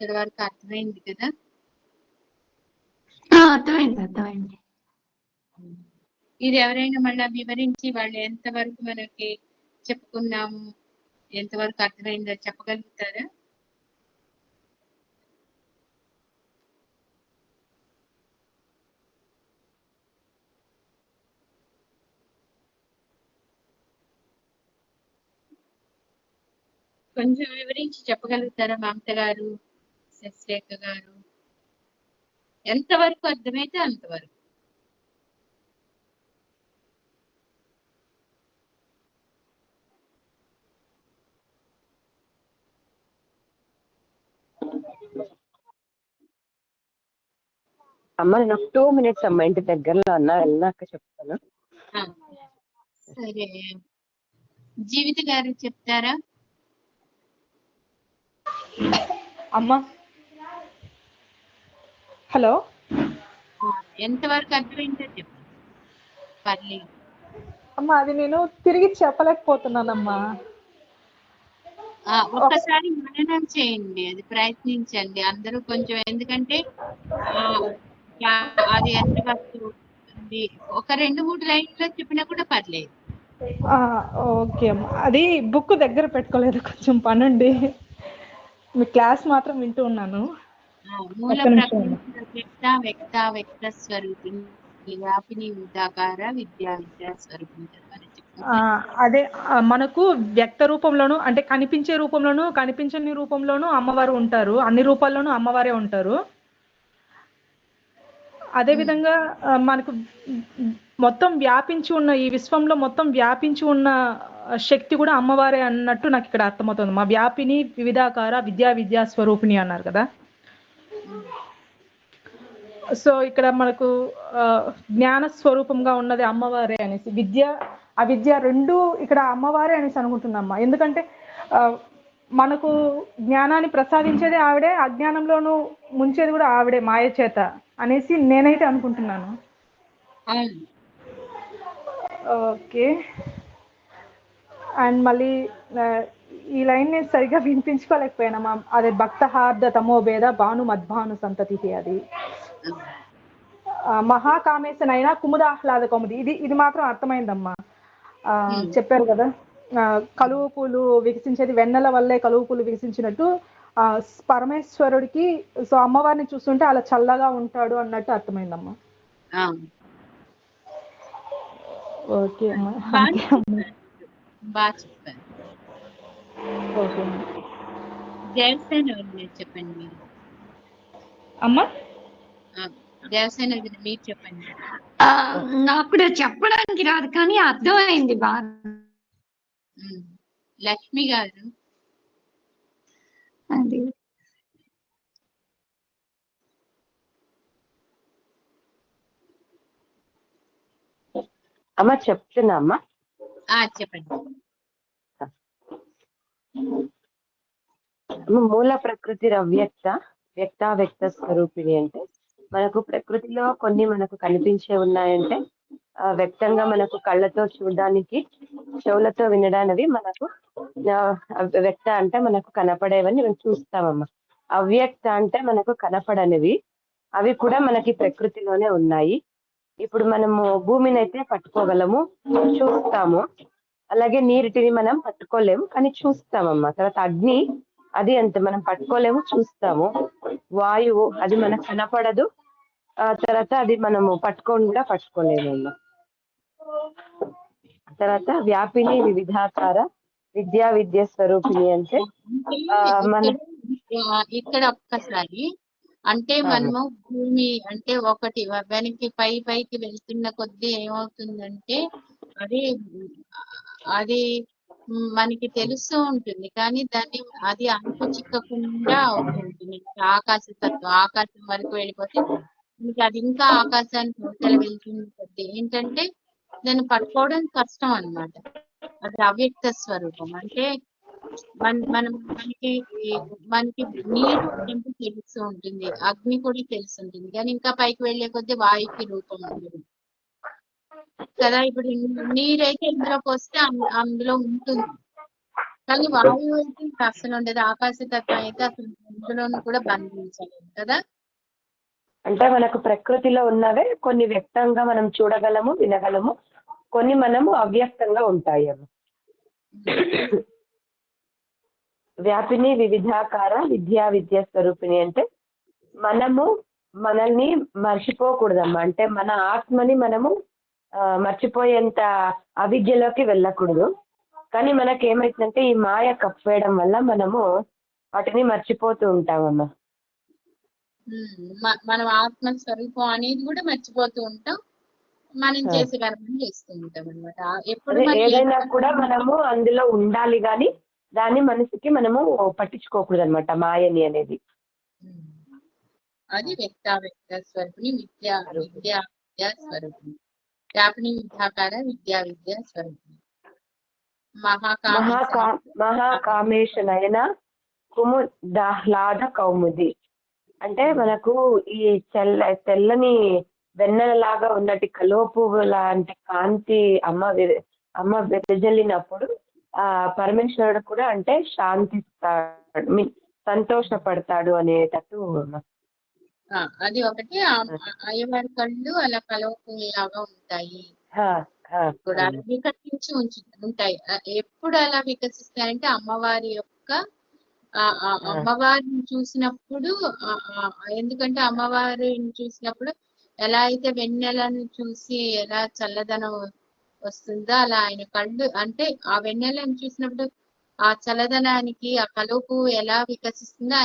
ఇక్కడ వరకు అర్థమైంది కదా? అర్థమైంది. ఇది ఎవరైనా మళ్ళా వివరించి వాళ్ళు ఎంతవరకు మనకి చెప్పుకున్నాము, ఎంతవరకు అర్థమైందో చెప్పగలుగుతారా? కొంచెం వివరించి చెప్పగలుగుతారా మమత గారు, శశిరేఖ గారు? ఎంతవరకు అర్థమైతే అంతవరకు. అమ్మ నేను 2 minutes అమ్మ ఇంటి దగ్గరలో అన్నా వెళ్ళాక చెప్తాను. సరే, జీవిత గారు చెప్తారా? అమ్మా హలో, ఎంతవరకు అర్థమైందో చెప్పు. పర్లేదు అమ్మా, అది నేను తిరిగి చెప్పలేకపోతున్నానమ్మా. ఒక్కసారి మననం చేయండి, అది ప్రయత్నించండి అందరూ కొంచెం. ఎందుకంటే అది ఎంతవరకు అది ఒక 2-3 లైన్లో చెప్పినా కూడా పర్లేదు. ఓకే అమ్మ, అది బుక్ దగ్గర పెట్టుకోలేదు, కొంచెం పనుండి. మీ క్లాస్ మాత్రం వింటూ ఉన్నాను. మూల ఒక్క నిమిషం అమ్మ. ప్రకృతి వ్యక్త వ్యక్త స్వరూపిణి వ్యాపిని విధాకార విద్యా స్వరూపిణి. అదే మనకు వ్యక్త రూపంలోను, అంటే కనిపించే రూపంలోను కనిపించని రూపంలోను అమ్మవారు ఉంటారు, అన్ని రూపాల్లోనూ అమ్మవారే ఉంటారు. అదేవిధంగా మనకు మొత్తం వ్యాపించి ఉన్న ఈ విశ్వంలో మొత్తం వ్యాపించి ఉన్న శక్తి కూడా అమ్మవారే అన్నట్టు నాకు ఇక్కడ అర్థమవుతుంది. మా వ్యాపిని వివిధాకార విద్యా స్వరూపిణి అన్నారు కదా. సో ఇక్కడ మనకు జ్ఞాన స్వరూపంగా ఉన్నది అమ్మవారే అనేసి, అవిద్య రెండు ఇక్కడ అమ్మవారే అనేసి అనుకుంటున్నామ్మా. ఎందుకంటే మనకు జ్ఞానాన్ని ప్రసాదించేది ఆవిడే, అజ్ఞానంలోనూ ముంచేది కూడా ఆవిడే మాయ చేత అనేసి నేనైతే అనుకుంటున్నాను. ఓకే. అండ్ మళ్ళీ ఈ లైన్ నేను సరిగ్గా వినిపించుకోలేకపోయానమ్మా. అదే భక్తహార్ద తమో భేద భాను మద్భాను సంతతి, అది మహాకామేశనైనా కుముదాహ్లాద కౌముది, ఇది మాత్రం అర్థమైందమ్మా. చెప్పారు కదా, కలువు పూలు వికసించేది వెన్నెల వల్లే కలువు పూలు వికసించినట్టు పరమేశ్వరుడికి, సో అమ్మవారిని చూస్తుంటే అలా చల్లగా ఉంటాడు అన్నట్టు అర్థమైందమ్మా. ఓకే అమ్మా. బాగా చెప్పారు. ఓకే దేవసేన చెప్పండి మీరు. అమ్మా దేవసేన మీరు చెప్పండి. నాకు కూడా చెప్పడానికి రాదు కానీ అర్థమైంది బాగా. లక్ష్మి గారు. అది అమ్మ చెప్తున్నా అమ్మా. చెప్పండి. మూల ప్రకృతి అవ్యక్త వ్యక్త స్వరూపిణి అంటే మనకు ప్రకృతిలో కొన్ని మనకు కనిపించే ఉన్నాయంటే వ్యక్తంగా మనకు కళ్ళతో చూడడానికి, చెవులతో వినడానికి మనకు వ్యక్త అంటే మనకు కనపడేవని మనం చూస్తామమ్మా. అవ్యక్త అంటే మనకు కనపడనివి, అవి కూడా మనకి ప్రకృతిలోనే ఉన్నాయి. ఇప్పుడు మనము భూమిని అయితే పట్టుకోగలము, చూస్తాము. అలాగే నీటిని మనం పట్టుకోలేము కానీ చూస్తామమ్మా. తర్వాత అగ్ని, అది అంతే, మనం పట్టుకోలేము చూస్తాము. వాయువు, అది మనకు కనపడదు, తర్వాత అది మనము పట్టుకోలేమమ్మా. తర్వాత వ్యాపిని వివిధాకార విద్య స్వరూపిణి అంటే ఇక్కడ ఒక్కసారి అంటే మనము భూమి అంటే ఒకటి వెనక్కి పైకి వెళ్తున్న కొద్దీ ఏమవుతుందంటే అది మనకి తెలుస్తూ ఉంటుంది కానీ అది అంతు చిక్కకుండా అవుతుంటుంది. ఆకాశం వరకు వెళ్ళిపోతే మనకి అది ఇంకా ఆకాశానికి అవతల వెళ్తుంది కొద్దీ ఏంటంటే దాన్ని పట్టుకోవడం కష్టం అన్నమాట. అది అవ్యక్త స్వరూపం. అంటే మనకి నీరు అంటే తెలుస్తూ ఉంటుంది, అగ్ని కూడా తెలుస్తుంటుంది కానీ ఇంకా పైకి వెళ్లే కొద్దీ వాయుకి రూపం ఉంటుంది కదా. ఇప్పుడు నీరైతే ఇందులోకి వస్తే అందులో ఉంటుంది కానీ వాయువు అయితే అసలు ఉండదు. ఆకాశతత్వం అయితే అసలు ఇందులోనూ కూడా బంధించలేదు కదా. అంటే మనకు ప్రకృతిలో ఉన్నవే కొన్ని వ్యక్తంగా మనం చూడగలము, వినగలము, కొన్ని మనము అవ్యక్తంగా ఉంటాయి. అవి వ్యాపిని వివిధాకార విద్య స్వరూపిణి అంటే మనల్ని మర్చిపోకూడదమ్మా. అంటే మన ఆత్మని మనము మర్చిపోయేంత అవిద్యలోకి వెళ్ళకూడదు. కానీ మనకి ఏమైతుందంటే ఈ మాయ కప్పేయడం వల్ల మనము వాటిని మర్చిపోతూ ఉంటామమ్మా. మనం ఆత్మ స్వరూపం అనేది కూడా మర్చిపోతూ ఉంటాం, మనం చేసే కర్మని చేస్తూ ఉంటాం అనమాట. ఎప్పుడు ఏదైనా కూడా మనము అందులో ఉండాలి కానీ దాన్ని మనసుకి మనము పట్టించుకోకూడదు అనమాట, మాయని అనేది. అది వ్యక్త స్వరూపిణి విద్యా స్వరూపిణి, వ్యాపిని విద్యాకార విద్యా స్వరూపిణి. మహాకామేశనైన కుముదాహ్లాద కౌముది అంటే మనకు ఈ తెల్లని వెన్నెలలాగా ఉన్నట్టు కలువ పువ్వు లాంటి కాంతి అమ్మ వెదజల్లినప్పుడు ఆ పరమేశ్వరుడు కూడా అంటే శాంతిస్తాడు, సంతోషపడతాడు అనేటట్టు. అది ఒకటి. అయ్యవారి కళ్ళు అలా కలవపులాగా ఉంటాయి కూడా, అలా వికసించి ఉంటాయి. ఎప్పుడు అలా వికసిస్తాయంటే అమ్మవారి యొక్క అమ్మవారిని చూసినప్పుడు, ఎందుకంటే అమ్మవారిని చూసినప్పుడు ఎలా అయితే వెన్నెలను చూసి ఎలా చల్లదనం వస్తుందో అలా ఆయన కళ్ళు, అంటే ఆ వెన్నెలను చూసినప్పుడు ఆ చల్లదనానికి ఆ కలుపు ఎలా వికసిస్తుందో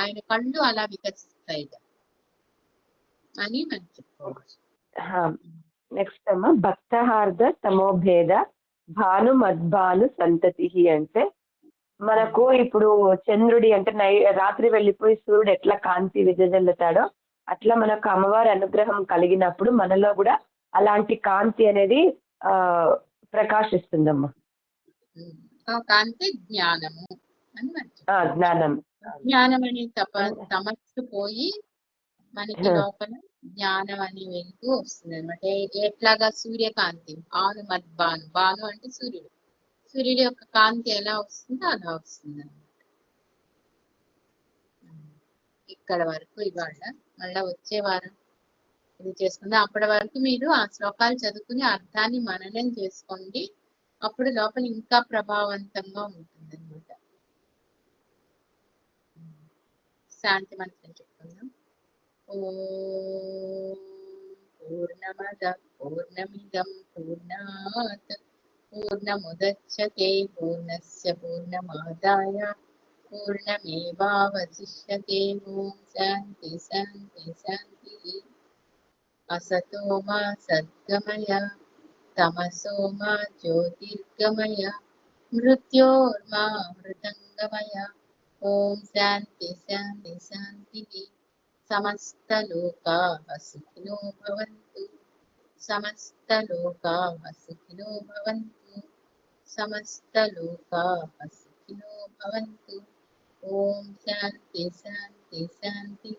ఆయన కళ్ళు అలా వికసిస్తాయి అని మనం చెప్పుకోవచ్చు. నెక్స్ట్ అమ్మ, భక్తహార్ద తమోభేద భాను మద్భాను సంతతి అంటే మనకు ఇప్పుడు చంద్రుడి అంటే రాత్రి వెళ్ళిపోయి సూర్యుడు ఎట్లా కాంతి విదజల్లుతాడో అట్లా మనకు అమ్మవారి అనుగ్రహం కలిగినప్పుడు మనలో కూడా అలాంటి కాంతి అనేది ప్రకాశిస్తుందమ్మా. కాంతి జ్ఞానము అని జ్ఞానం జ్ఞానం అనే తమస్సు పోయి మనకి లోపల జ్ఞానం అని వెలుగు వస్తుంది అనమాట. ఎట్లాగా సూర్యకాంతి భాను మద్భాను, భాను అంటే సూర్యుడు, సూర్యుడి యొక్క కాంతి ఎలా వస్తుందో అలా వస్తుంది అనమాట. ఇక్కడ వరకు ఇవాళ, మళ్ళా వచ్చే వారం ఇది చేసుకుందాం. అప్పటి వరకు మీరు ఆ శ్లోకాలు చదువుకుని అర్థాన్ని మననం చేసుకోండి. అప్పుడు లోపల ఇంకా ప్రభావవంతంగా ఉంటుంది అనమాట. శాంతి మంత్రం చెప్పుకుందాం. ఓం పూర్ణమద పూర్ణమిదం పూర్ణాత్ పూర్ణముదచ్యతే పూర్ణస్య పూర్ణమాదాయ పూర్ణమేవావశిష్యతే. ఓం శాంతి శాంతి శాంతి. అసతో మా సద్గమయ తమసో మా జ్యోతిర్గమయ మృత్యోర్మా మృతంగమయ. ఓం శాంతి శాంతి శాంతి. సమస్తలోకాః సుఖినో భవంతు, సమస్తలోకాః సుఖినో భవంతు, సమస్తలోకాః సుఖినో భవంతు. ఓం శాంతి శాంతి శాంతి.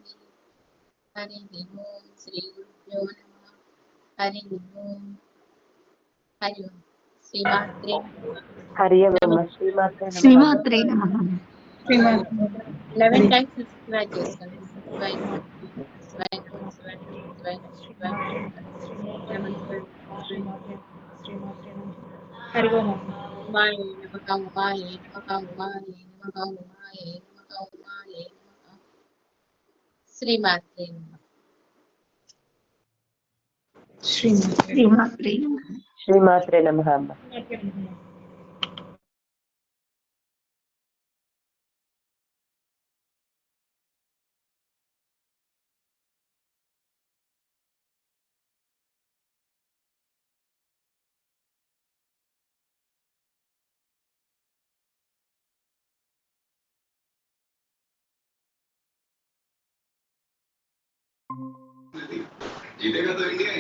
హరి ఓం శ్రీ గురుభ్యో నమః. హరి ఓం. హరి ఓం. శ్రీమాత్రే హరి ఓం. శ్రీమాత్రే శ్రీమాత్రే నమః. 11 times subscribe చేసుకోండి. హరి ఓం. ఉమాయే నమః. ఉమాయే నమః. ఉమాయే నమః. ఉమాయే నమః. ఉమాయే నమః. శ్రీమాత్రే నమః. శ్రీమాత్రే నమః. శ్రీమాత్రే నమః అమ్మ. जीतेगा तो इंडिया,